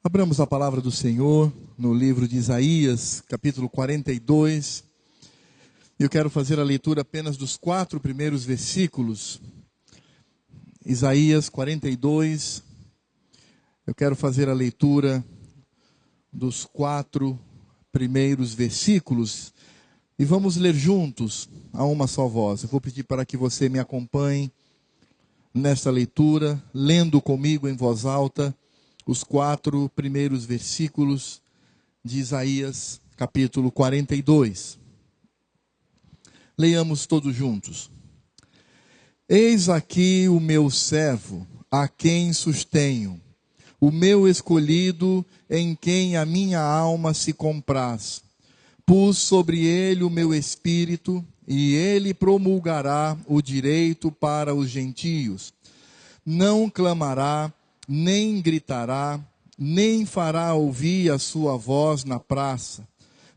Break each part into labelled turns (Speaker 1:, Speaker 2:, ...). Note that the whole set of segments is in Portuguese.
Speaker 1: Abramos a palavra do Senhor no livro de Isaías, capítulo 42. Eu quero fazer a leitura apenas dos 4 primeiros versículos. Isaías 42. Eu quero fazer a leitura dos 4 primeiros versículos. E vamos ler juntos a uma só voz. Eu vou pedir para que você me acompanhe nesta leitura, lendo comigo em voz alta os 4 primeiros versículos de Isaías, capítulo 42. Leiamos todos juntos. Eis aqui o meu servo, a quem sustenho, o meu escolhido, em quem a minha alma se compraz. Pus sobre ele o meu espírito, e ele promulgará o direito para os gentios. Não clamará, nem gritará, nem fará ouvir a sua voz na praça.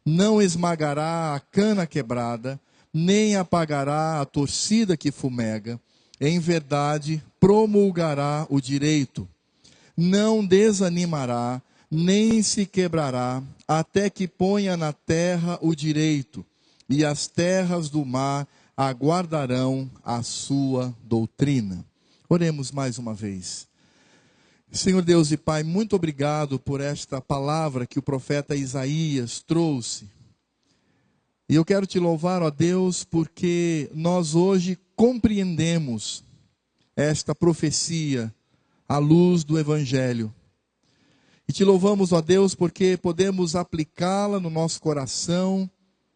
Speaker 1: Não esmagará a cana quebrada, nem apagará a torcida que fumega. Em verdade, promulgará o direito. Não desanimará, nem se quebrará, até que ponha na terra o direito, e as terras do mar aguardarão a sua doutrina. Oremos mais uma vez. Senhor Deus e Pai, muito obrigado por esta palavra que o profeta Isaías trouxe. E eu quero te louvar, ó Deus, porque nós hoje compreendemos esta profecia à luz do Evangelho. E te louvamos, ó Deus, porque podemos aplicá-la no nosso coração,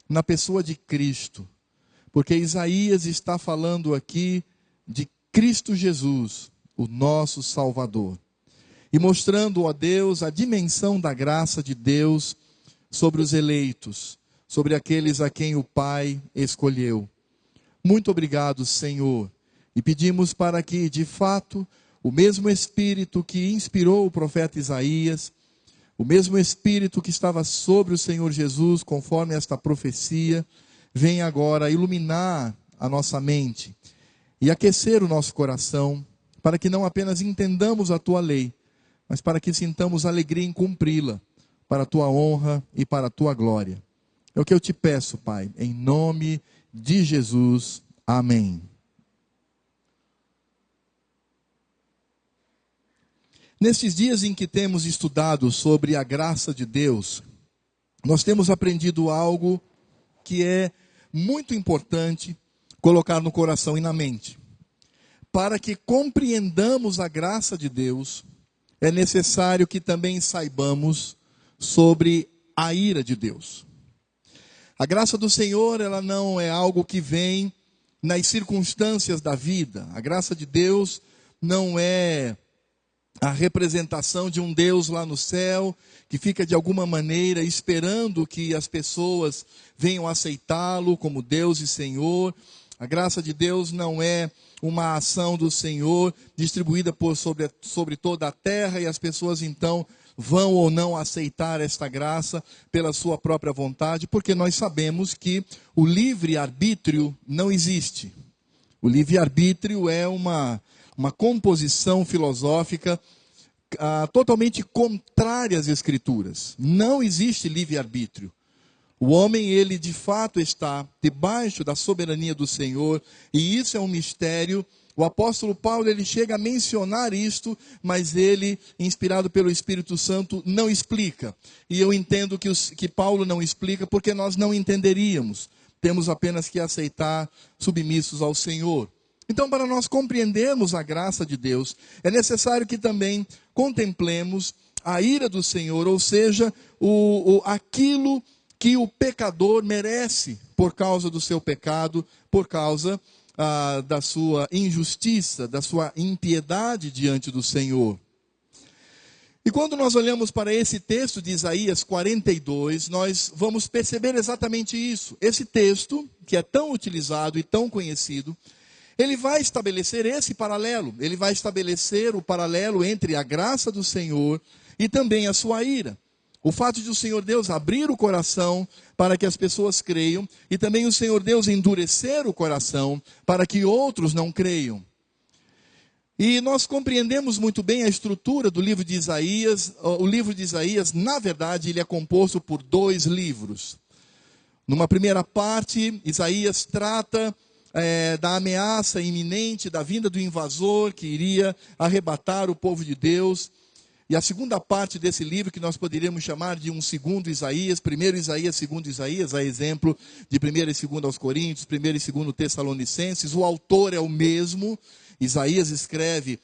Speaker 1: na pessoa de Cristo. Porque Isaías está falando aqui de Cristo Jesus, o nosso Salvador. E mostrando, ó Deus, a dimensão da graça de Deus sobre os eleitos, sobre aqueles a quem o Pai escolheu. Muito obrigado, Senhor. E pedimos para que, de fato, o mesmo Espírito que inspirou o profeta Isaías, o mesmo Espírito que estava sobre o Senhor Jesus, conforme esta profecia, venha agora iluminar a nossa mente e aquecer o nosso coração, para que não apenas entendamos a Tua lei, mas para que sintamos alegria em cumpri-la, para a Tua honra e para a Tua glória. É o que eu te peço, Pai, em nome de Jesus. Amém. Nestes dias em que temos estudado sobre a graça de Deus, nós temos aprendido algo que é muito importante colocar no coração e na mente. Para que compreendamos a graça de Deus, é necessário que também saibamos sobre a ira de Deus. A graça do Senhor, ela não é algo que vem nas circunstâncias da vida. A graça de Deus não é a representação de um Deus lá no céu, que fica de alguma maneira esperando que as pessoas venham aceitá-lo como Deus e Senhor. A graça de Deus não é uma ação do Senhor distribuída sobre toda a terra e as pessoas então vão ou não aceitar esta graça pela sua própria vontade, porque nós sabemos que o livre-arbítrio não existe. O livre-arbítrio é uma composição filosófica totalmente contrária às Escrituras. Não existe livre-arbítrio. O homem, ele de fato está debaixo da soberania do Senhor, e isso é um mistério. O apóstolo Paulo, ele chega a mencionar isto, mas ele, inspirado pelo Espírito Santo, não explica. E eu entendo que Paulo não explica porque nós não entenderíamos. Temos apenas que aceitar submissos ao Senhor. Então, para nós compreendermos a graça de Deus, é necessário que também contemplemos a ira do Senhor, ou seja, aquilo que o pecador merece por causa do seu pecado, por causa da sua injustiça, da sua impiedade diante do Senhor. E quando nós olhamos para esse texto de Isaías 42, nós vamos perceber exatamente isso. Esse texto, que é tão utilizado e tão conhecido, ele vai estabelecer esse paralelo. Ele vai estabelecer o paralelo entre a graça do Senhor e também a sua ira. O fato de o Senhor Deus abrir o coração para que as pessoas creiam, e também o Senhor Deus endurecer o coração para que outros não creiam. E nós compreendemos muito bem a estrutura do livro de Isaías. O livro de Isaías, na verdade, ele é composto por 2 livros. Numa primeira parte, Isaías trata da ameaça iminente da vinda do invasor que iria arrebatar o povo de Deus. E a segunda parte desse livro, que nós poderíamos chamar de um segundo Isaías, primeiro Isaías, segundo Isaías, a exemplo de 1º e 2º aos Coríntios, 1º e 2º Tessalonicenses, o autor é o mesmo. Isaías escreve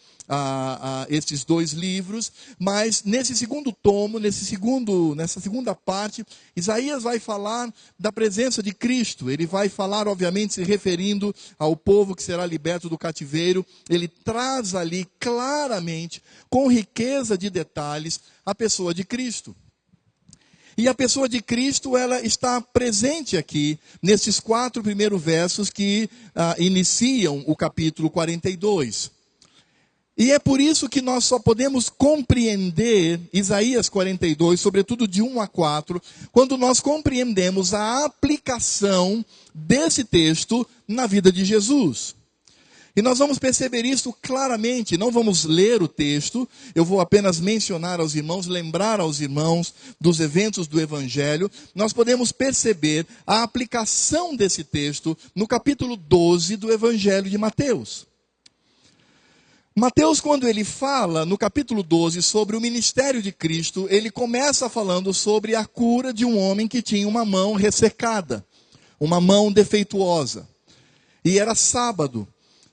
Speaker 1: estes 2 livros, mas nesse segundo tomo, nessa segunda parte, Isaías vai falar da presença de Cristo. Ele vai falar, obviamente, se referindo ao povo que será liberto do cativeiro. Ele traz ali claramente, com riqueza de detalhes, a pessoa de Cristo. E a pessoa de Cristo, ela está presente aqui, nesses 4 primeiros versos que iniciam o capítulo 42. E é por isso que nós só podemos compreender Isaías 42, sobretudo de 1 a 4, quando nós compreendemos a aplicação desse texto na vida de Jesus. E nós vamos perceber isso claramente. Não vamos ler o texto, eu vou apenas mencionar aos irmãos, lembrar aos irmãos dos eventos do Evangelho. Nós podemos perceber a aplicação desse texto no capítulo 12 do Evangelho de Mateus. Mateus, quando ele fala no capítulo 12 sobre o ministério de Cristo, ele começa falando sobre a cura de um homem que tinha uma mão ressecada, uma mão defeituosa. E era sábado.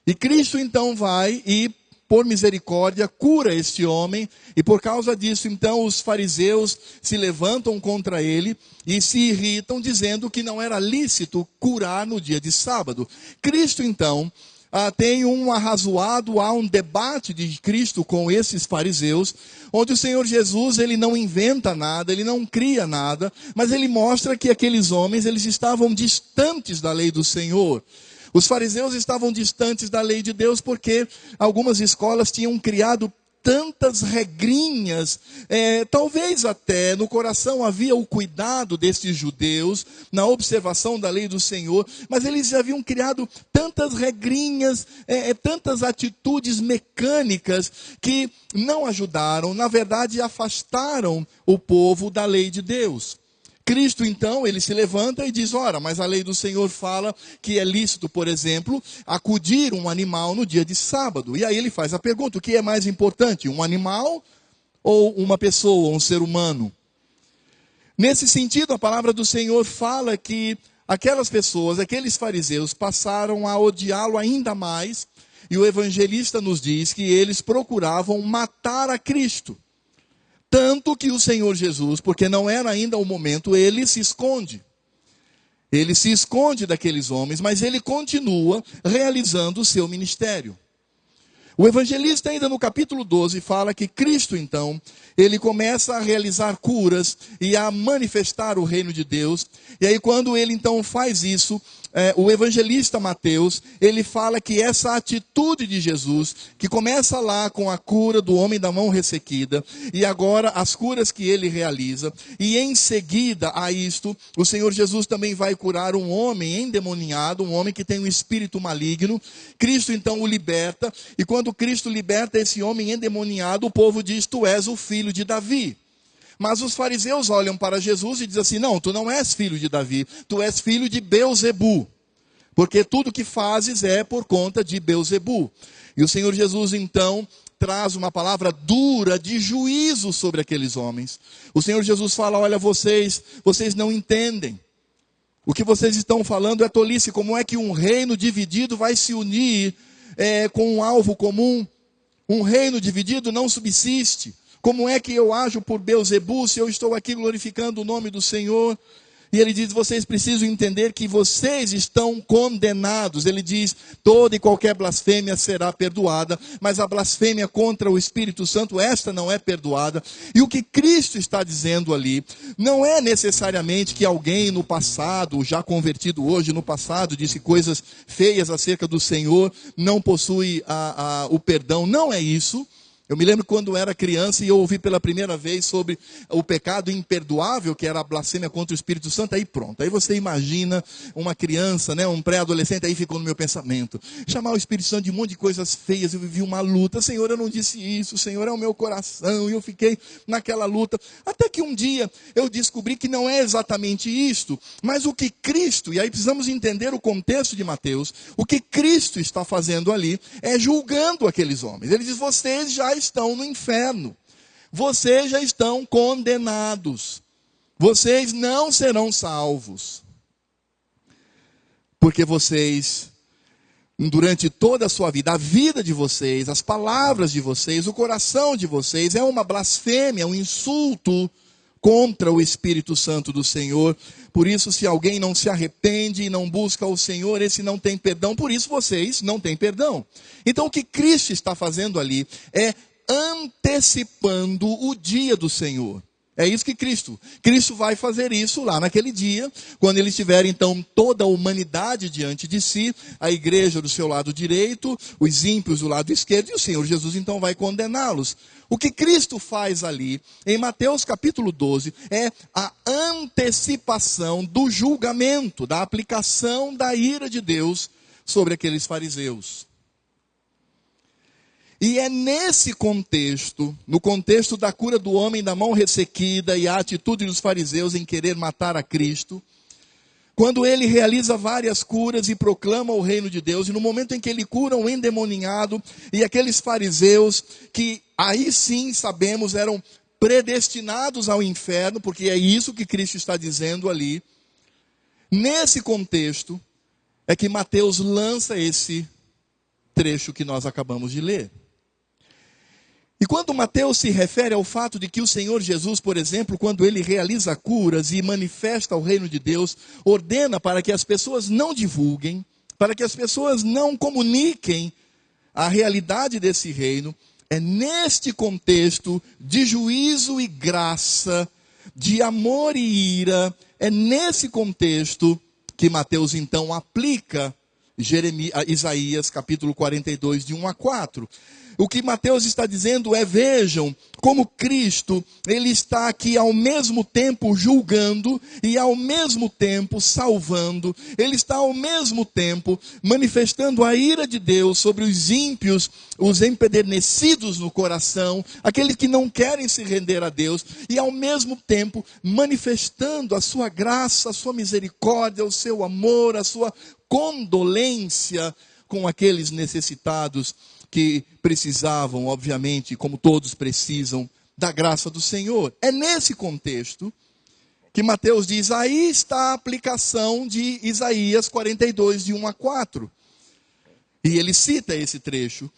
Speaker 1: E Cristo então vai e, por misericórdia, cura este homem. E por causa disso, então, os fariseus se levantam contra ele e se irritam, dizendo que não era lícito curar no dia de sábado. Cristo, então, tem um arrazoado, há um debate de Cristo com esses fariseus, onde o Senhor Jesus, ele não inventa nada, ele não cria nada, mas ele mostra que aqueles homens, eles estavam distantes da lei do Senhor. Os fariseus estavam distantes da lei de Deus porque algumas escolas tinham criado tantas regrinhas, talvez até no coração havia o cuidado desses judeus, na observação da lei do Senhor, mas eles haviam criado tantas regrinhas, tantas atitudes mecânicas que não ajudaram, na verdade afastaram o povo da lei de Deus. Cristo, então, ele se levanta e diz, ora, mas a lei do Senhor fala que é lícito, por exemplo, acudir um animal no dia de sábado. E aí ele faz a pergunta, o que é mais importante, um animal ou uma pessoa, um ser humano? Nesse sentido, a palavra do Senhor fala que aquelas pessoas, aqueles fariseus, passaram a odiá-lo ainda mais, e o evangelista nos diz que eles procuravam matar a Cristo. Tanto que o Senhor Jesus, porque não era ainda o momento, ele se esconde. Ele se esconde daqueles homens, mas ele continua realizando o seu ministério. O evangelista ainda no capítulo 12 fala que Cristo então, ele começa a realizar curas e a manifestar o reino de Deus. E aí quando ele então faz isso, o evangelista Mateus, ele fala que essa atitude de Jesus, que começa lá com a cura do homem da mão ressequida, e agora as curas que ele realiza, e em seguida a isto, o Senhor Jesus também vai curar um homem endemoniado, um homem que tem um espírito maligno. Cristo então o liberta, e quando Cristo liberta esse homem endemoniado, o povo diz, tu és o filho de Davi. Mas os fariseus olham para Jesus e dizem assim, não, tu não és filho de Davi, tu és filho de Beelzebu, porque tudo que fazes é por conta de Beelzebu. E o Senhor Jesus então traz uma palavra dura de juízo sobre aqueles homens. O Senhor Jesus fala, olha, vocês não entendem. O que vocês estão falando é tolice. Como é que um reino dividido vai se unir com um alvo comum? Um reino dividido não subsiste. Como é que eu ajo por Beelzebu se eu estou aqui glorificando o nome do Senhor? E ele diz, vocês precisam entender que vocês estão condenados. Ele diz, toda e qualquer blasfêmia será perdoada, mas a blasfêmia contra o Espírito Santo, esta não é perdoada. E o que Cristo está dizendo ali, não é necessariamente que alguém no passado, já convertido hoje, no passado, disse coisas feias acerca do Senhor, não possui o perdão. Não é isso. Eu me lembro quando era criança e eu ouvi pela primeira vez sobre o pecado imperdoável, que era a blasfêmia contra o Espírito Santo, aí pronto. Aí você imagina uma criança, né, um pré-adolescente, aí ficou no meu pensamento. Chamar o Espírito Santo de um monte de coisas feias, eu vivi uma luta. Senhor, eu não disse isso, Senhor, é o meu coração. E eu fiquei naquela luta. Até que um dia eu descobri que não é exatamente isto, mas o que Cristo, e aí precisamos entender o contexto de Mateus, o que Cristo está fazendo ali é julgando aqueles homens. Ele diz, vocês já estão no inferno. Vocês já estão condenados. Vocês não serão salvos. Porque vocês, durante toda a sua vida, a vida de vocês, as palavras de vocês, o coração de vocês, é uma blasfêmia, um insulto contra o Espírito Santo do Senhor. Por isso, se alguém não se arrepende e não busca o Senhor, esse não tem perdão. Por isso, vocês não têm perdão. Então, o que Cristo está fazendo ali é antecipando o dia do Senhor. É isso que Cristo vai fazer isso lá naquele dia, quando ele estiver então toda a humanidade diante de si, a igreja do seu lado direito, os ímpios do lado esquerdo, e o Senhor Jesus então vai condená-los. O que Cristo faz ali, em Mateus capítulo 12, é a antecipação do julgamento, da aplicação da ira de Deus sobre aqueles fariseus. E é nesse contexto, no contexto da cura do homem da mão ressequida e a atitude dos fariseus em querer matar a Cristo, quando ele realiza várias curas e proclama o reino de Deus, e no momento em que ele cura um endemoniado, e aqueles fariseus que aí sim sabemos eram predestinados ao inferno, porque é isso que Cristo está dizendo ali, nesse contexto é que Mateus lança esse trecho que nós acabamos de ler. E quando Mateus se refere ao fato de que o Senhor Jesus, por exemplo, quando ele realiza curas e manifesta o reino de Deus, ordena para que as pessoas não divulguem, para que as pessoas não comuniquem a realidade desse reino, é neste contexto de juízo e graça, de amor e ira, é nesse contexto que Mateus então aplica Isaías capítulo 42, de 1 a 4. O que Mateus está dizendo é, vejam, como Cristo, ele está aqui ao mesmo tempo julgando e ao mesmo tempo salvando. Ele está ao mesmo tempo manifestando a ira de Deus sobre os ímpios, os empedernecidos no coração, aqueles que não querem se render a Deus, e ao mesmo tempo manifestando a sua graça, a sua misericórdia, o seu amor, a sua condolência com aqueles necessitados que precisavam, obviamente, como todos precisam, da graça do Senhor. É nesse contexto que Mateus diz, aí está a aplicação de Isaías 42, de 1 a 4. E ele cita esse trecho.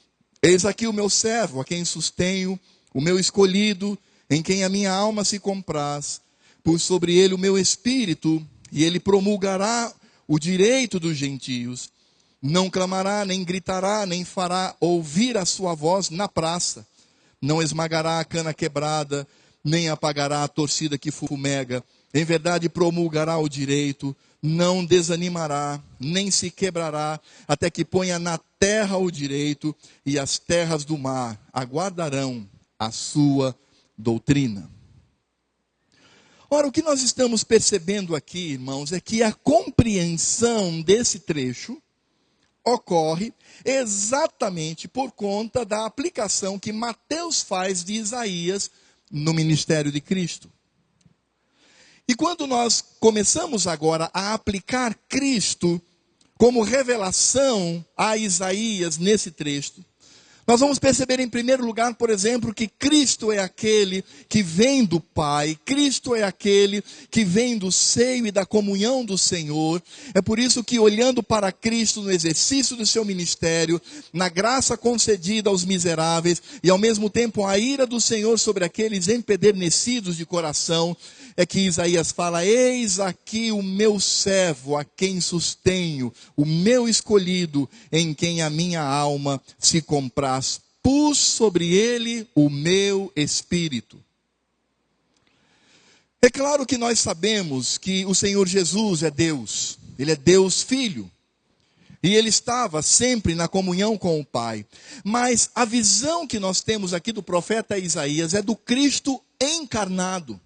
Speaker 1: Eis aqui o meu servo, a quem sustenho, o meu escolhido, em quem a minha alma se compraz. Pus sobre ele o meu espírito, e ele promulgará o direito dos gentios. Não clamará, nem gritará, nem fará ouvir a sua voz na praça. Não esmagará a cana quebrada, nem apagará a torcida que fumega. Em verdade promulgará o direito, não desanimará, nem se quebrará, até que ponha na terra o direito, e as terras do mar aguardarão a sua doutrina. Ora, o que nós estamos percebendo aqui, irmãos, é que a compreensão desse trecho ocorre exatamente por conta da aplicação que Mateus faz de Isaías no ministério de Cristo. E quando nós começamos agora a aplicar Cristo como revelação a Isaías nesse trecho, nós vamos perceber em primeiro lugar, por exemplo, que Cristo é aquele que vem do Pai, Cristo é aquele que vem do seio e da comunhão do Senhor. É por isso que, olhando para Cristo no exercício do seu ministério, na graça concedida aos miseráveis e ao mesmo tempo a ira do Senhor sobre aqueles empedernecidos de coração, é que Isaías fala, eis aqui o meu servo, a quem sustenho, o meu escolhido, em quem a minha alma se compraz. Pus sobre ele o meu espírito. É claro que nós sabemos que o Senhor Jesus é Deus. Ele é Deus Filho. E ele estava sempre na comunhão com o Pai. Mas a visão que nós temos aqui do profeta Isaías é do Cristo encarnado.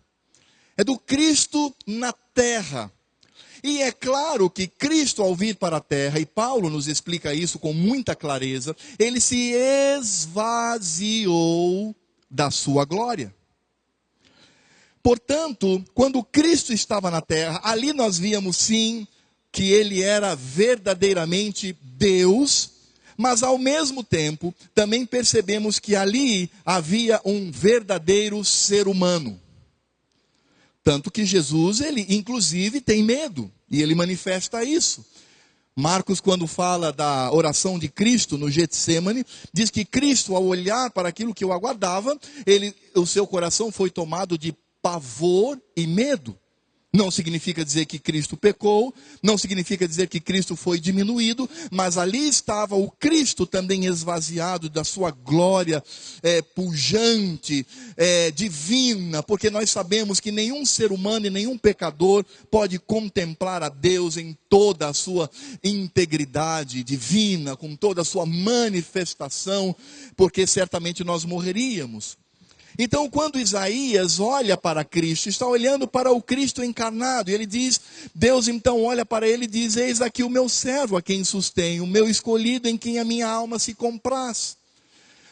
Speaker 1: É do Cristo na terra. E é claro que Cristo, ao vir para a terra, e Paulo nos explica isso com muita clareza, ele se esvaziou da sua glória. Portanto, quando Cristo estava na terra, ali nós víamos sim que ele era verdadeiramente Deus, mas ao mesmo tempo também percebemos que ali havia um verdadeiro ser humano. Tanto que Jesus, ele inclusive tem medo, e ele manifesta isso. Marcos, quando fala da oração de Cristo no Getsêmani, diz que Cristo, ao olhar para aquilo que o aguardava, o seu coração foi tomado de pavor e medo. Não significa dizer que Cristo pecou, não significa dizer que Cristo foi diminuído, mas ali estava o Cristo também esvaziado da sua glória pujante, divina, porque nós sabemos que nenhum ser humano e nenhum pecador pode contemplar a Deus em toda a sua integridade divina, com toda a sua manifestação, porque certamente nós morreríamos. Então, quando Isaías olha para Cristo, está olhando para o Cristo encarnado, e ele diz, Deus então olha para ele e diz, eis aqui o meu servo a quem sustenho, o meu escolhido em quem a minha alma se compraz.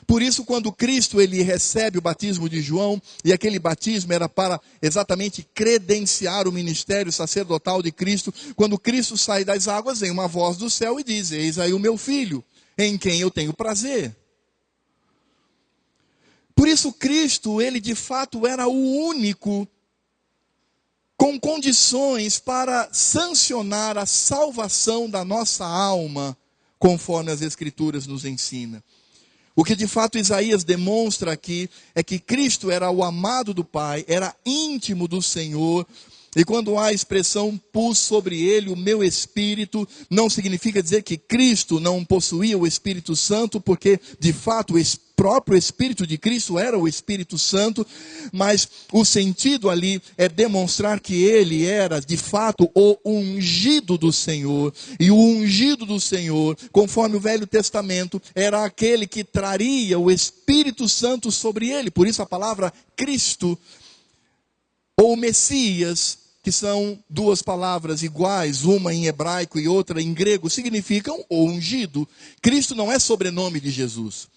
Speaker 1: Por isso, quando Cristo ele recebe o batismo de João, e aquele batismo era para exatamente credenciar o ministério sacerdotal de Cristo, quando Cristo sai das águas, vem uma voz do céu e diz, eis aí o meu filho, em quem eu tenho prazer. Por isso Cristo, ele de fato era o único com condições para sancionar a salvação da nossa alma, conforme as Escrituras nos ensinam. O que de fato Isaías demonstra aqui é que Cristo era o amado do Pai, era íntimo do Senhor. E quando há a expressão, pus sobre ele o meu Espírito, não significa dizer que Cristo não possuía o Espírito Santo, porque de fato o próprio Espírito de Cristo era o Espírito Santo, mas o sentido ali é demonstrar que ele era de fato o ungido do Senhor. E o ungido do Senhor, conforme o Velho Testamento, era aquele que traria o Espírito Santo sobre ele. Por isso a palavra Cristo, ou Messias, que são duas palavras iguais, uma em hebraico e outra em grego, significam o ungido. Cristo não é sobrenome de Jesus.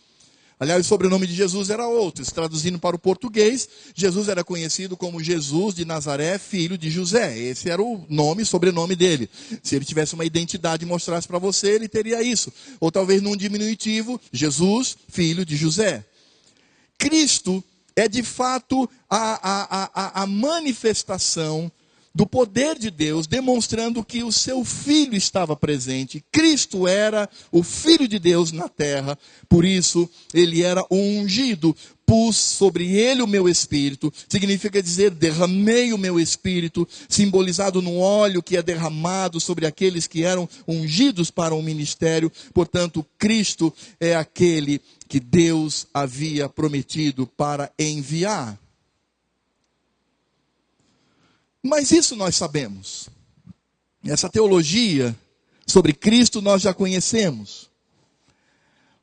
Speaker 1: Aliás, o sobrenome de Jesus era outro. Traduzindo para o português, Jesus era conhecido como Jesus de Nazaré, filho de José. Esse era o nome, sobrenome dele. Se ele tivesse uma identidade e mostrasse para você, ele teria isso. Ou talvez num diminutivo, Jesus, filho de José. Cristo é de fato a manifestação do poder de Deus, demonstrando que o seu Filho estava presente. Cristo era o Filho de Deus na terra, por isso ele era o ungido. Pus sobre ele o meu Espírito, significa dizer, derramei o meu Espírito, simbolizado no óleo que é derramado sobre aqueles que eram ungidos para o ministério. Portanto, Cristo é aquele que Deus havia prometido para enviar. Mas isso nós sabemos. Essa teologia sobre Cristo nós já conhecemos.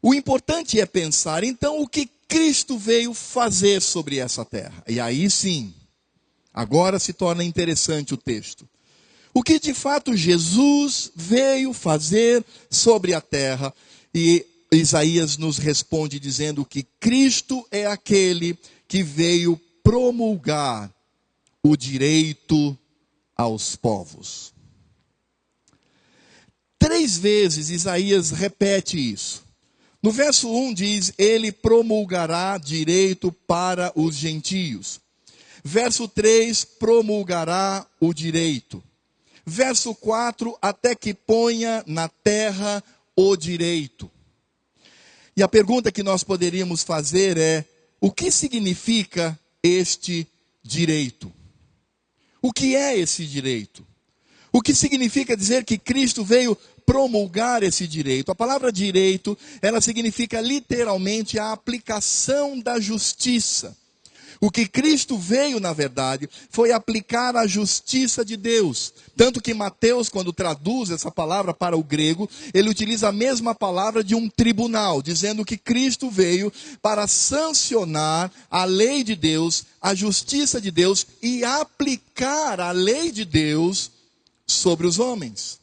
Speaker 1: O importante é pensar, então, o que Cristo veio fazer sobre essa terra. E aí sim, agora se torna interessante o texto. O que de fato Jesus veio fazer sobre a terra. E Isaías nos responde dizendo que Cristo é aquele que veio promulgar o direito aos povos. 3 vezes Isaías repete isso. No verso 1 diz, ele promulgará direito para os gentios. Verso 3, promulgará o direito. Verso 4, até que ponha na terra o direito. E a pergunta que nós poderíamos fazer é, o que significa este direito? O que é esse direito? O que significa dizer que Cristo veio promulgar esse direito? A palavra direito, ela significa literalmente a aplicação da justiça. O que Cristo veio, na verdade, foi aplicar a justiça de Deus. Tanto que Mateus, quando traduz essa palavra para o grego, ele utiliza a mesma palavra de um tribunal, dizendo que Cristo veio para sancionar a lei de Deus, a justiça de Deus e aplicar a lei de Deus sobre os homens.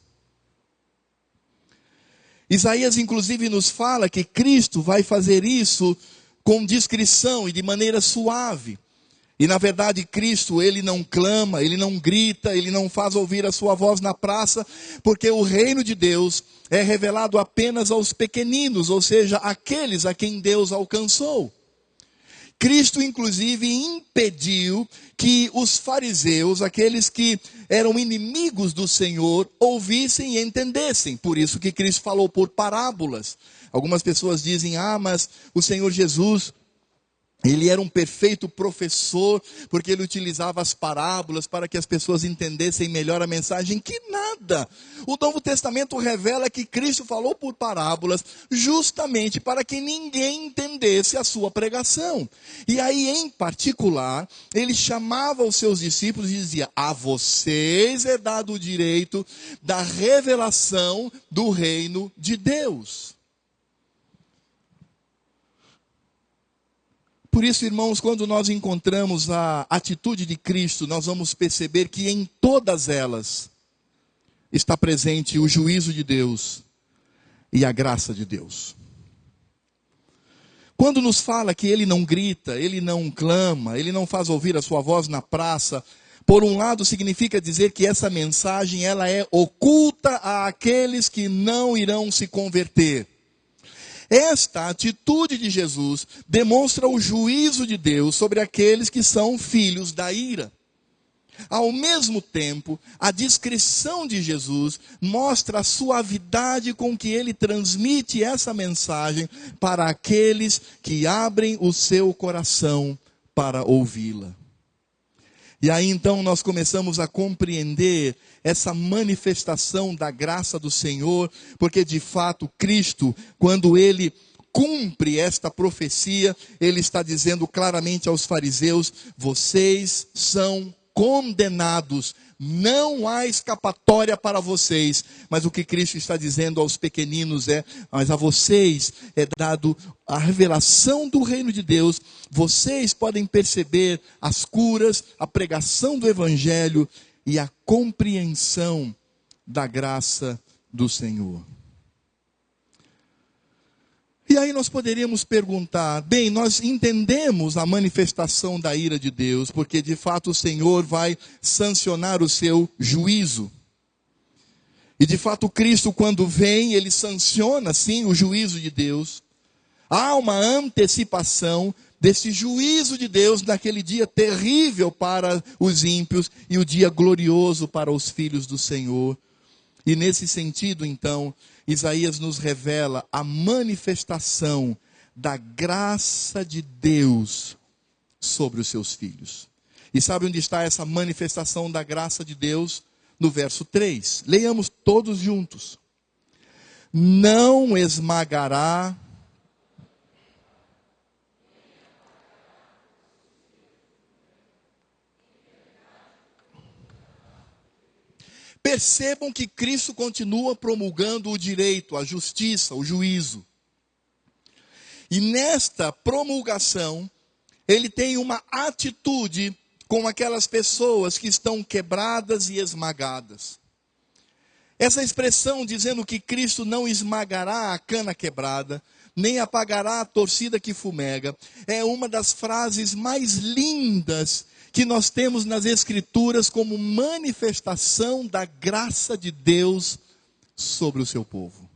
Speaker 1: Isaías, inclusive, nos fala que Cristo vai fazer isso com discrição e de maneira suave. E, na verdade, Cristo, ele não clama, ele não grita, ele não faz ouvir a sua voz na praça, porque o reino de Deus é revelado apenas aos pequeninos, ou seja, aqueles a quem Deus alcançou. Cristo, inclusive, impediu que os fariseus, aqueles que eram inimigos do Senhor, ouvissem e entendessem. Por isso que Cristo falou por parábolas. Algumas pessoas dizem, mas o Senhor Jesus, ele era um perfeito professor, porque ele utilizava as parábolas para que as pessoas entendessem melhor a mensagem. Que nada! O Novo Testamento revela que Cristo falou por parábolas, justamente para que ninguém entendesse a sua pregação. E aí, em particular, ele chamava os seus discípulos e dizia, a vocês é dado o direito da revelação do reino de Deus. Por isso, irmãos, quando nós encontramos a atitude de Cristo, nós vamos perceber que em todas elas está presente o juízo de Deus e a graça de Deus. Quando nos fala que ele não grita, ele não clama, ele não faz ouvir a sua voz na praça, por um lado significa dizer que essa mensagem ela é oculta àqueles que não irão se converter. Esta atitude de Jesus demonstra o juízo de Deus sobre aqueles que são filhos da ira. Ao mesmo tempo, a discrição de Jesus mostra a suavidade com que ele transmite essa mensagem para aqueles que abrem o seu coração para ouvi-la. E aí então nós começamos a compreender essa manifestação da graça do Senhor, porque de fato Cristo, quando ele cumpre esta profecia, ele está dizendo claramente aos fariseus, vocês são condenados, não há escapatória para vocês. Mas o que Cristo está dizendo aos pequeninos mas a vocês é dado a revelação do reino de Deus, vocês podem perceber as curas, a pregação do evangelho e a compreensão da graça do Senhor. E aí nós poderíamos perguntar, bem, nós entendemos a manifestação da ira de Deus, porque de fato o Senhor vai sancionar o seu juízo. E de fato Cristo, quando vem, ele sanciona sim o juízo de Deus. Há uma antecipação desse juízo de Deus naquele dia terrível para os ímpios e o dia glorioso para os filhos do Senhor. E nesse sentido, então, Isaías nos revela a manifestação da graça de Deus sobre os seus filhos. E sabe onde está essa manifestação da graça de Deus? No verso 3. Leiamos todos juntos. Não esmagará Percebam que Cristo continua promulgando o direito, a justiça, o juízo. E nesta promulgação, ele tem uma atitude com aquelas pessoas que estão quebradas e esmagadas. Essa expressão dizendo que Cristo não esmagará a cana quebrada, nem apagará a torcida que fumega, é uma das frases mais lindas que nós temos nas Escrituras como manifestação da graça de Deus sobre o seu povo.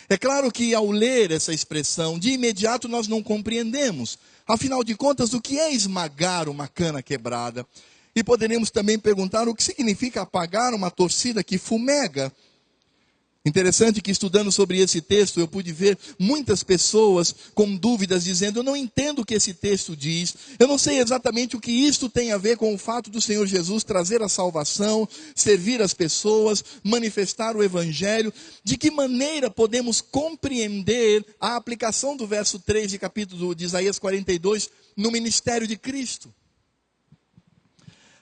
Speaker 1: É claro que ao ler essa expressão, de imediato nós não compreendemos. Afinal de contas, o que é esmagar uma cana quebrada? E poderemos também perguntar o que significa apagar uma torcida que fumega. Interessante que estudando sobre esse texto, eu pude ver muitas pessoas com dúvidas dizendo: eu não entendo o que esse texto diz, eu não sei exatamente o que isto tem a ver com o fato do Senhor Jesus trazer a salvação, servir as pessoas, manifestar o Evangelho. De que maneira podemos compreender a aplicação do verso 3 de capítulo de Isaías 42 no ministério de Cristo?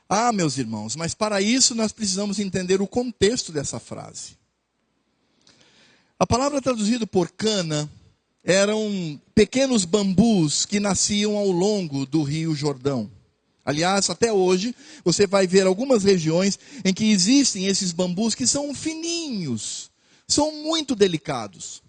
Speaker 1: Ah, meus irmãos, mas para isso nós precisamos entender o contexto dessa frase. A palavra traduzida por cana eram pequenos bambus que nasciam ao longo do rio Jordão. Aliás, até hoje, você vai ver algumas regiões em que existem esses bambus que são fininhos, são muito delicados.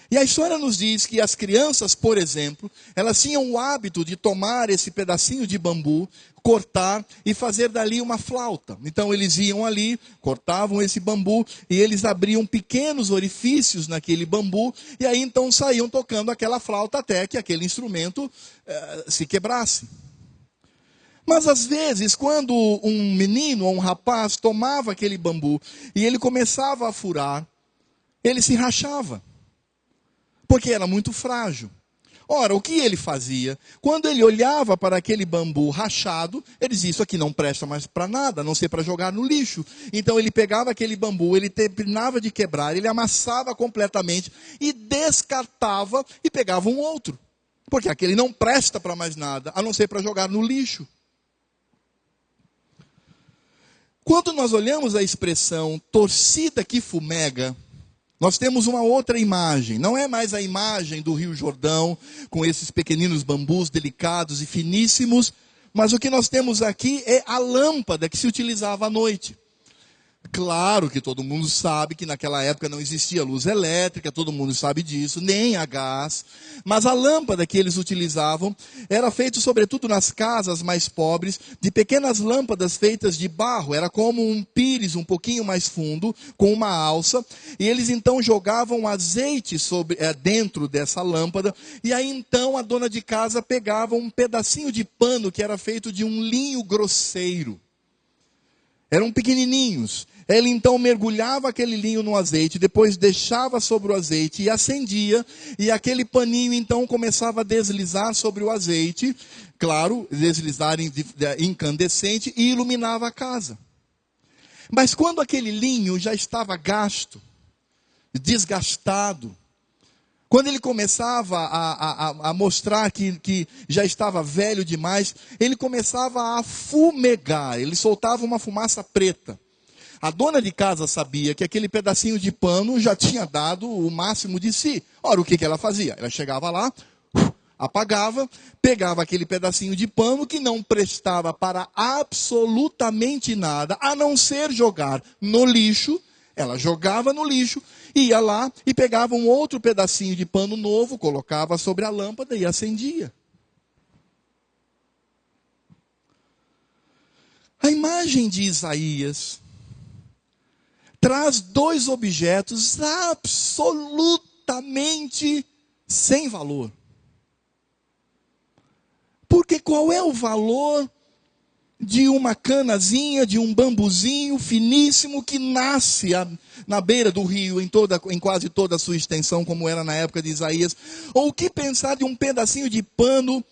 Speaker 1: E a história nos diz que as crianças, por exemplo, elas tinham o hábito de tomar esse pedacinho de bambu, cortar e fazer dali uma flauta. Então eles iam ali, cortavam esse bambu e eles abriam pequenos orifícios naquele bambu e aí então saíam tocando aquela flauta até que aquele instrumento se quebrasse. Mas às vezes, quando um menino ou um rapaz tomava aquele bambu e ele começava a furar, ele se rachava. Porque era muito frágil. Ora, o que ele fazia? Quando ele olhava para aquele bambu rachado, ele dizia: isso aqui não presta mais para nada, a não ser para jogar no lixo. Então ele pegava aquele bambu, ele terminava de quebrar, ele amassava completamente e descartava e pegava um outro. Porque aquele não presta para mais nada, a não ser para jogar no lixo. Quando nós olhamos a expressão torcida que fumega, nós temos uma outra imagem. Não é mais a imagem do Rio Jordão, com esses pequeninos bambus delicados e finíssimos, mas o que nós temos aqui é a lâmpada que se utilizava à noite. Claro que todo mundo sabe que naquela época não existia luz elétrica, todo mundo sabe disso, nem a gás. Mas a lâmpada que eles utilizavam era feita sobretudo nas casas mais pobres, de pequenas lâmpadas feitas de barro. Era como um pires um pouquinho mais fundo, com uma alça. E eles então jogavam azeite dentro dessa lâmpada. E aí então a dona de casa pegava um pedacinho de pano que era feito de um linho grosseiro. Eram pequenininhos. Ele então mergulhava aquele linho no azeite, depois deixava sobre o azeite e acendia, e aquele paninho então começava a deslizar sobre o azeite, claro, deslizar incandescente, e iluminava a casa. Mas quando aquele linho já estava gasto, desgastado, quando ele começava a mostrar que já estava velho demais, ele começava a fumegar, ele soltava uma fumaça preta. A dona de casa sabia que aquele pedacinho de pano já tinha dado o máximo de si. Ora, o que ela fazia? Ela chegava lá, apagava, pegava aquele pedacinho de pano que não prestava para absolutamente nada, a não ser jogar no lixo. Ela jogava no lixo, ia lá e pegava um outro pedacinho de pano novo, colocava sobre a lâmpada e acendia. A imagem de Isaías traz dois objetos absolutamente sem valor. Porque qual é o valor de uma canazinha, de um bambuzinho finíssimo que nasce na beira do rio, em quase toda a sua extensão, como era na época de Isaías? Ou o que pensar de um pedacinho de pano,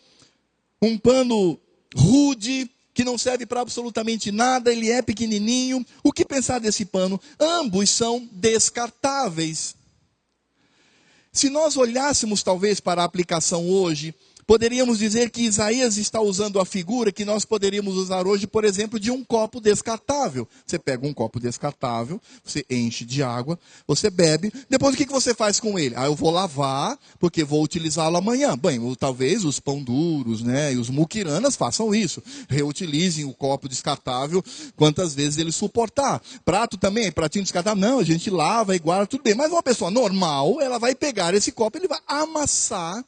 Speaker 1: um pano rude, que não serve para absolutamente nada, ele é pequenininho. O que pensar desse pano? Ambos são descartáveis. Se nós olhássemos talvez para a aplicação hoje, poderíamos dizer que Isaías está usando a figura que nós poderíamos usar hoje, por exemplo, de um copo descartável. Você pega um copo descartável, você enche de água, você bebe, depois o que você faz com ele? Eu vou lavar, porque vou utilizá-lo amanhã. Bem, talvez os pão duros, né, e os muquiranas façam isso. Reutilizem o copo descartável quantas vezes ele suportar. Prato também, pratinho descartável, não, a gente lava e guarda, tudo bem. Mas uma pessoa normal, ela vai pegar esse copo, ele vai amassar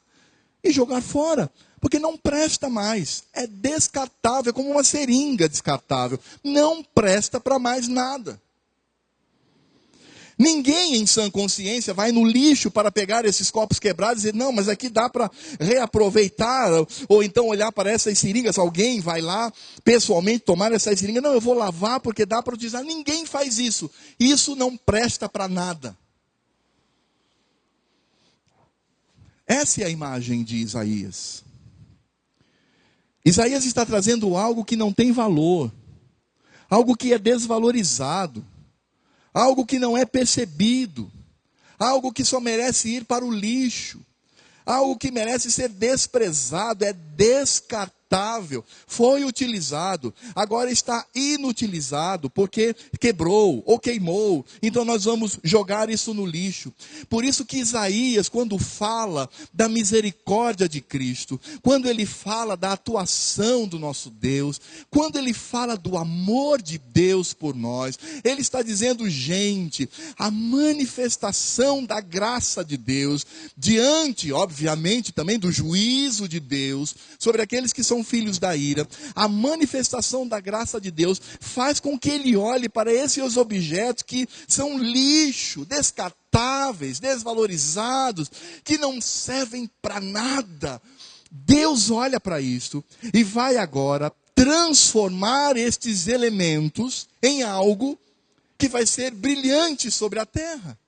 Speaker 1: e jogar fora, porque não presta mais, é descartável, é como uma seringa descartável, não presta para mais nada. Ninguém em sã consciência vai no lixo para pegar esses copos quebrados e dizer, não, mas aqui dá para reaproveitar, ou então olhar para essas seringas, alguém vai lá pessoalmente tomar essas seringas, não, eu vou lavar porque dá para utilizar. Ninguém faz isso, isso não presta para nada. Essa é a imagem de Isaías. Isaías está trazendo algo que não tem valor, algo que é desvalorizado, algo que não é percebido, algo que só merece ir para o lixo, algo que merece ser desprezado, é descartável, foi utilizado, agora está inutilizado, porque quebrou ou queimou, então nós vamos jogar isso no lixo. Por isso que Isaías, quando fala da misericórdia de Cristo, quando ele fala da atuação do nosso Deus, quando ele fala do amor de Deus por nós, ele está dizendo, gente, a manifestação da graça de Deus, diante, obviamente, também do juízo de Deus, sobre aqueles que são filhos da ira, a manifestação da graça de Deus faz com que ele olhe para esses objetos que são lixo, descartáveis, desvalorizados, que não servem para nada. Deus olha para isto e vai agora transformar estes elementos em algo que vai ser brilhante sobre a terra.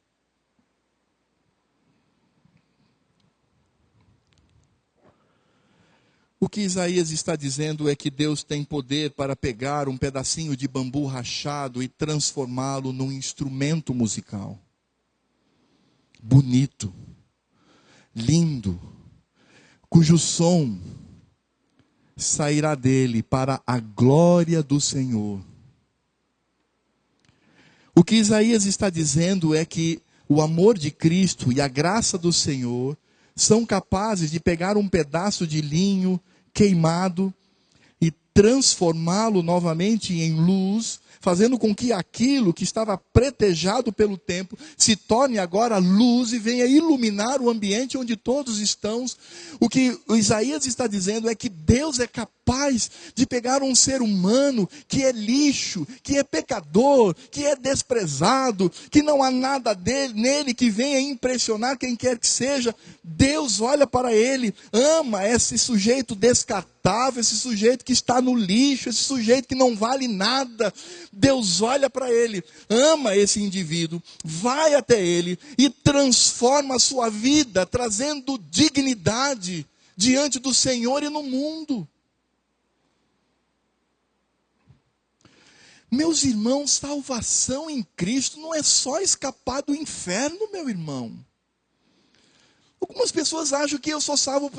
Speaker 1: O que Isaías está dizendo é que Deus tem poder para pegar um pedacinho de bambu rachado e transformá-lo num instrumento musical. Bonito, lindo, cujo som sairá dele para a glória do Senhor. O que Isaías está dizendo é que o amor de Cristo e a graça do Senhor são capazes de pegar um pedaço de linho queimado e transformá-lo novamente em luz, fazendo com que aquilo que estava pretejado pelo tempo se torne agora luz e venha iluminar o ambiente onde todos estão. O que o Isaías está dizendo é que Deus é capaz de pegar um ser humano que é lixo, que é pecador, que é desprezado, que não há nada nele que venha impressionar quem quer que seja. Deus olha para ele, ama esse sujeito descartável, esse sujeito que está no lixo, esse sujeito que não vale nada. Deus olha para ele, ama esse indivíduo, vai até ele e transforma a sua vida, trazendo dignidade diante do Senhor e no mundo. Meus irmãos, salvação em Cristo não é só escapar do inferno, meu irmão. Algumas pessoas acham que eu sou salvo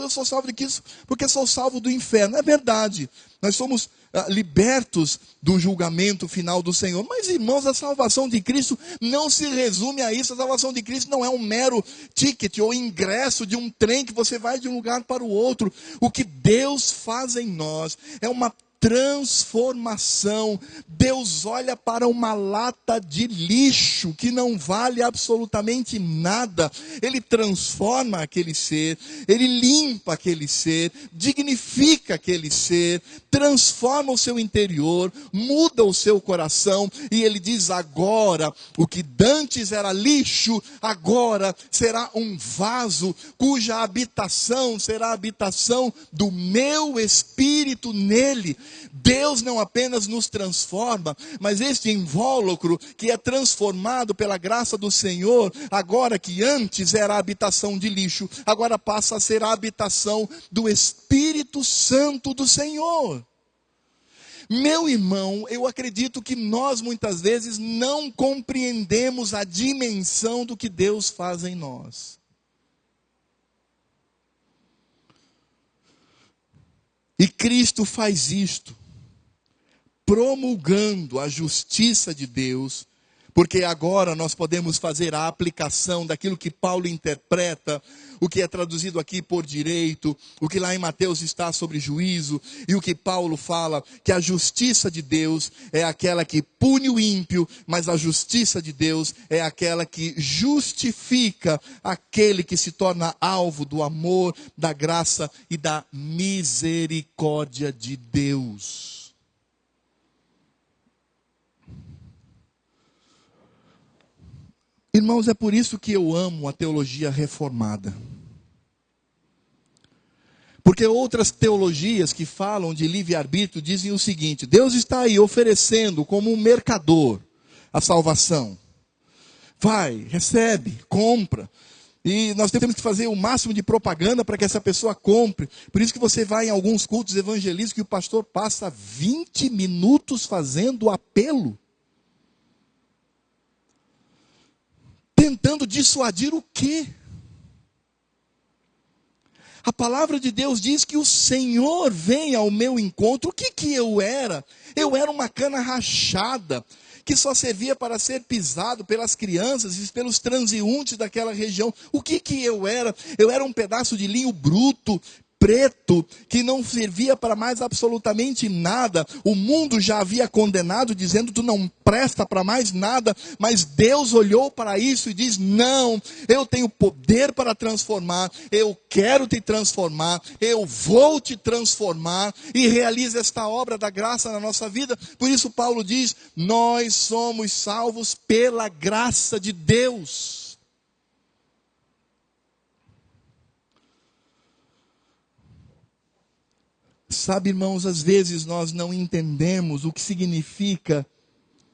Speaker 1: de Cristo porque sou salvo do inferno. É verdade, nós somos libertos do julgamento final do Senhor. Mas, irmãos, a salvação de Cristo não se resume a isso. A salvação de Cristo não é um mero ticket ou ingresso de um trem que você vai de um lugar para o outro. O que Deus faz em nós é uma transformação. Deus olha para uma lata de lixo que não vale absolutamente nada. Ele transforma aquele ser, ele limpa aquele ser, dignifica aquele ser, transforma o seu interior, muda o seu coração, e ele diz: agora, o que dantes era lixo, agora será um vaso cuja habitação será a habitação do meu Espírito nele. Deus não apenas nos transforma, mas este invólucro que é transformado pela graça do Senhor, agora que antes era a habitação de lixo, agora passa a ser a habitação do Espírito Santo do Senhor. Meu irmão, eu acredito que nós muitas vezes não compreendemos a dimensão do que Deus faz em nós. E Cristo faz isto, promulgando a justiça de Deus, porque agora nós podemos fazer a aplicação daquilo que Paulo interpreta, o que é traduzido aqui por direito, o que lá em Mateus está sobre juízo, e o que Paulo fala, que a justiça de Deus é aquela que pune o ímpio, mas a justiça de Deus é aquela que justifica aquele que se torna alvo do amor, da graça e da misericórdia de Deus. Irmãos, é por isso que eu amo a teologia reformada. Porque outras teologias que falam de livre-arbítrio dizem o seguinte: Deus está aí oferecendo como um mercador a salvação. Vai, recebe, compra. E nós temos que fazer o máximo de propaganda para que essa pessoa compre. Por isso que você vai em alguns cultos evangelísticos que o pastor passa 20 minutos fazendo apelo. Tentando dissuadir o quê? A palavra de Deus diz que o Senhor vem ao meu encontro. O que eu era? Eu era uma cana rachada, que só servia para ser pisado pelas crianças e pelos transeuntes daquela região. O que eu era? Eu era um pedaço de linho bruto, preto, que não servia para mais absolutamente nada. O mundo já havia condenado, dizendo: tu não presta para mais nada. Mas Deus olhou para isso e diz: não, eu tenho poder para transformar, eu quero te transformar, eu vou te transformar, e realiza esta obra da graça na nossa vida. Por isso Paulo diz: nós somos salvos pela graça de Deus. Sabe, irmãos, às vezes nós não entendemos o que significa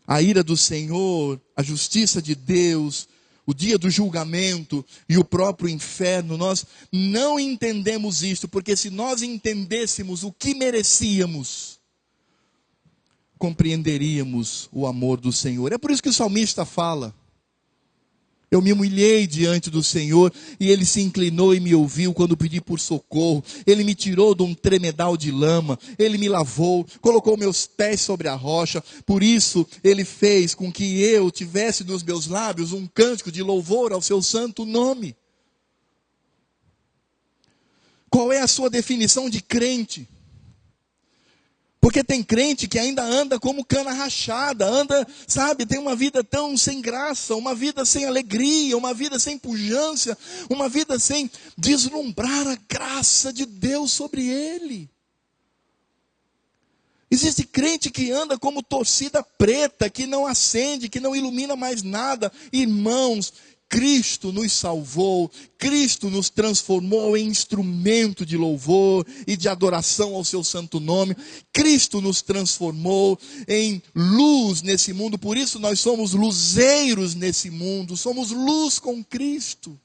Speaker 1: a ira do Senhor, a justiça de Deus, o dia do julgamento e o próprio inferno. Nós não entendemos isto, porque se nós entendêssemos o que merecíamos, compreenderíamos o amor do Senhor. É por isso que o salmista fala: eu me humilhei diante do Senhor, e Ele se inclinou e me ouviu quando pedi por socorro. Ele me tirou de um tremedal de lama, Ele me lavou, colocou meus pés sobre a rocha. Por isso Ele fez com que eu tivesse nos meus lábios um cântico de louvor ao seu santo nome. Qual é a sua definição de crente? Porque tem crente que ainda anda como cana rachada, anda, sabe, tem uma vida tão sem graça, uma vida sem alegria, uma vida sem pujança, uma vida sem deslumbrar a graça de Deus sobre ele. Existe crente que anda como torcida preta, que não acende, que não ilumina mais nada. Irmãos, Cristo nos salvou, Cristo nos transformou em instrumento de louvor e de adoração ao seu santo nome. Cristo nos transformou em luz nesse mundo, por isso nós somos luzeiros nesse mundo, somos luz com Cristo.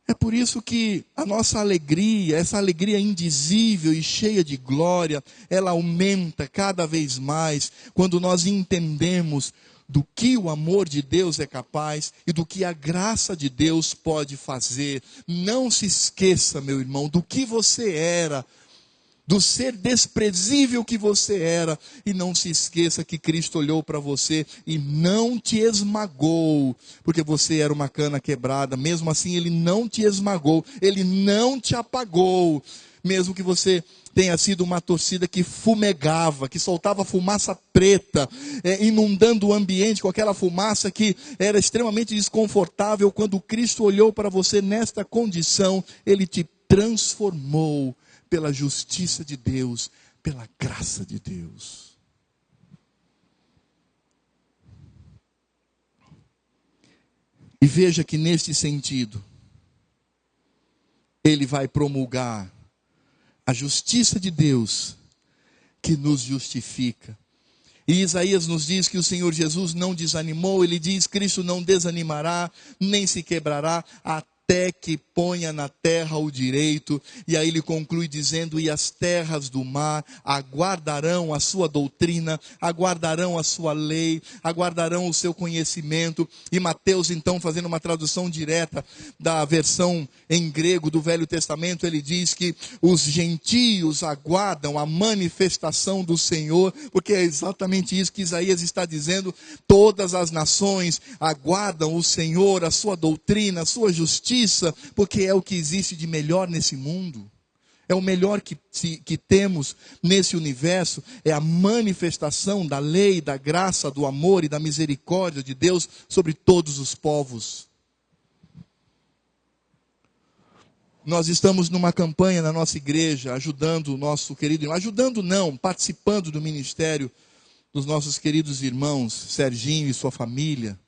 Speaker 1: É por isso que a nossa alegria, essa alegria indizível e cheia de glória, ela aumenta cada vez mais quando nós entendemos do que o amor de Deus é capaz e do que a graça de Deus pode fazer. Não se esqueça, meu irmão, do que você era, do ser desprezível que você era, e não se esqueça que Cristo olhou para você e não te esmagou, porque você era uma cana quebrada. Mesmo assim Ele não te esmagou, Ele não te apagou, mesmo que você tenha sido uma torcida que fumegava, que soltava fumaça preta, inundando o ambiente com aquela fumaça que era extremamente desconfortável. Quando Cristo olhou para você nesta condição, Ele te transformou pela justiça de Deus, pela graça de Deus. E veja que neste sentido, Ele vai promulgar a justiça de Deus que nos justifica. E Isaías nos diz que o Senhor Jesus não desanimou. Ele diz: Cristo não desanimará, nem se quebrará, até que ponha na terra o direito. E aí ele conclui dizendo: e as terras do mar aguardarão a sua doutrina, aguardarão a sua lei, aguardarão o seu conhecimento. E Mateus, então, fazendo uma tradução direta da versão em grego do Velho Testamento, ele diz que os gentios aguardam a manifestação do Senhor, porque é exatamente isso que Isaías está dizendo. Todas as nações aguardam o Senhor, a sua doutrina, a sua justiça, porque é o que existe de melhor nesse mundo. É o melhor que temos nesse universo, é a manifestação da lei, da graça, do amor e da misericórdia de Deus sobre todos os povos. Nós estamos numa campanha na nossa igreja, ajudando o nosso querido irmão, participando do ministério dos nossos queridos irmãos, Serginho e sua família.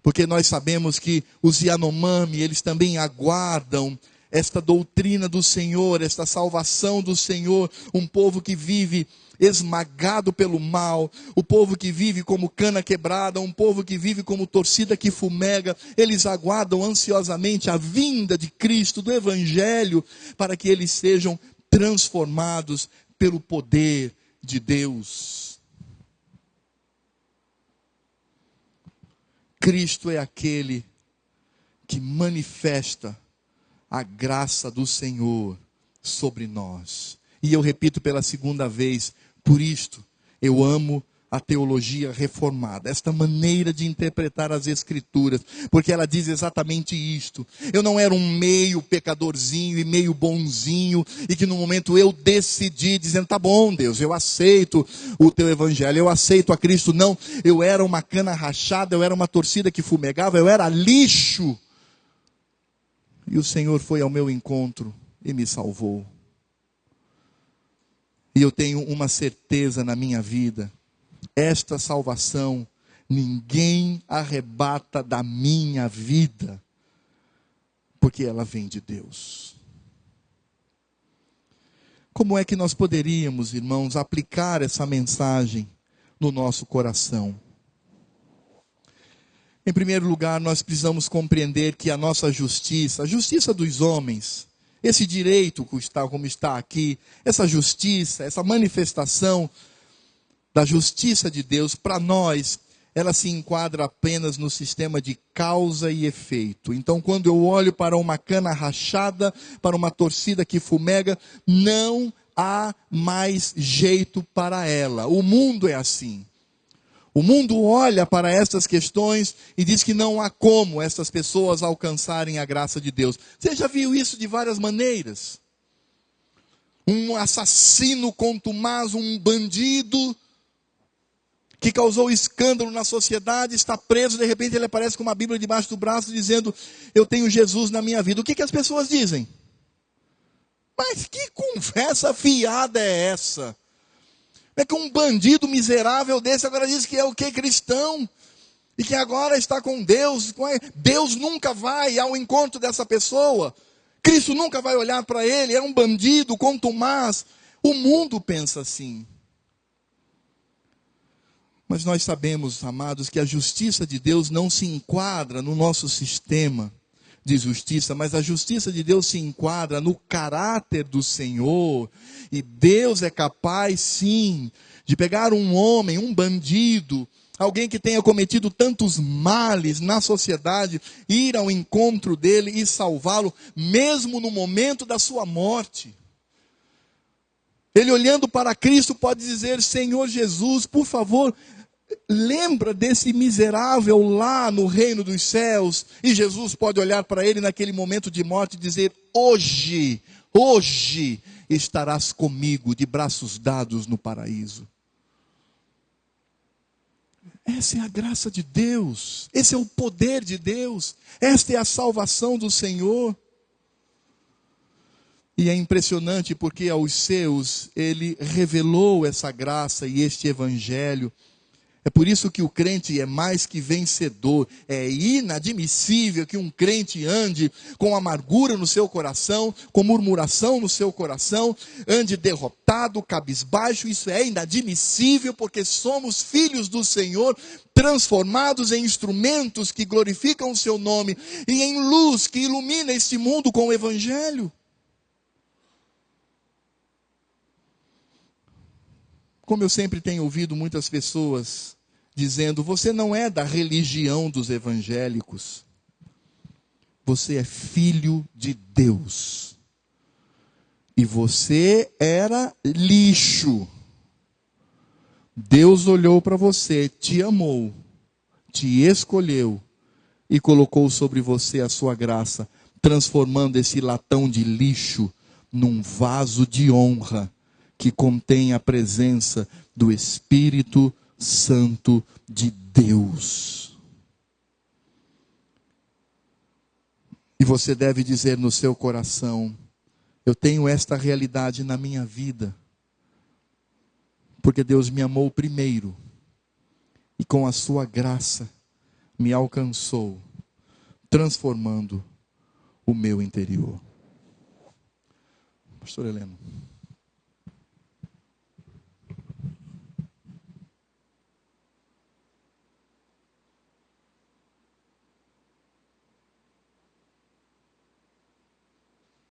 Speaker 1: Porque nós sabemos que os Yanomami, eles também aguardam esta doutrina do Senhor, esta salvação do Senhor. Um povo que vive esmagado pelo mal, o povo que vive como cana quebrada, um povo que vive como torcida que fumega. Eles aguardam ansiosamente a vinda de Cristo, do Evangelho, para que eles sejam transformados pelo poder de Deus. Cristo é aquele que manifesta a graça do Senhor sobre nós. E eu repito pela segunda vez, por isto eu amo a teologia reformada, esta maneira de interpretar as Escrituras, porque ela diz exatamente isto. Eu não era um meio pecadorzinho e meio bonzinho, e que no momento eu decidi, dizendo, tá bom Deus, eu aceito o teu Evangelho, eu aceito a Cristo. Não, eu era uma cana rachada, eu era uma torcida que fumegava, eu era lixo. E o Senhor foi ao meu encontro e me salvou. E eu tenho uma certeza na minha vida, esta salvação ninguém arrebata da minha vida, porque ela vem de Deus. Como é que nós poderíamos, irmãos, aplicar essa mensagem no nosso coração? Em primeiro lugar, nós precisamos compreender que a nossa justiça, a justiça dos homens, esse direito como está aqui, essa justiça, essa manifestação da justiça de Deus, para nós, ela se enquadra apenas no sistema de causa e efeito. Então, quando eu olho para uma cana rachada, para uma torcida que fumega, não há mais jeito para ela. O mundo é assim. O mundo olha para estas questões e diz que não há como essas pessoas alcançarem a graça de Deus. Você já viu isso de várias maneiras? Um assassino contumaz, um bandido que causou escândalo na sociedade, está preso, de repente ele aparece com uma Bíblia debaixo do braço, dizendo, eu tenho Jesus na minha vida. O que as pessoas dizem? Mas que conversa fiada é essa? É que um bandido miserável desse agora diz que é o que? Cristão. E que agora está com Deus. Deus nunca vai ao encontro dessa pessoa. Cristo nunca vai olhar para ele. É um bandido contumaz. O mundo pensa assim. Mas nós sabemos, amados, que a justiça de Deus não se enquadra no nosso sistema de justiça, mas a justiça de Deus se enquadra no caráter do Senhor. E Deus é capaz, sim, de pegar um homem, um bandido, alguém que tenha cometido tantos males na sociedade, ir ao encontro dele e salvá-lo, mesmo no momento da sua morte. Ele olhando para Cristo pode dizer, Senhor Jesus, por favor, lembra desse miserável lá no reino dos céus. E Jesus pode olhar para ele naquele momento de morte e dizer, hoje estarás comigo de braços dados no paraíso. Essa é a graça de Deus, esse é o poder de Deus, esta é a salvação do Senhor. E é impressionante porque aos seus ele revelou essa graça e este evangelho. É por isso que o crente é mais que vencedor. É inadmissível que um crente ande com amargura no seu coração, com murmuração no seu coração, ande derrotado, cabisbaixo. Isso é inadmissível porque somos filhos do Senhor, transformados em instrumentos que glorificam o seu nome e em luz que ilumina este mundo com o evangelho. Como eu sempre tenho ouvido muitas pessoas dizendo, você não é da religião dos evangélicos. Você é filho de Deus. E você era lixo. Deus olhou para você, te amou, te escolheu e colocou sobre você a sua graça, transformando esse latão de lixo num vaso de honra que contém a presença do Espírito Santo de Deus. E você deve dizer no seu coração, eu tenho esta realidade na minha vida. Porque Deus me amou primeiro e com a sua graça me alcançou, transformando o meu interior. Pastor Heleno.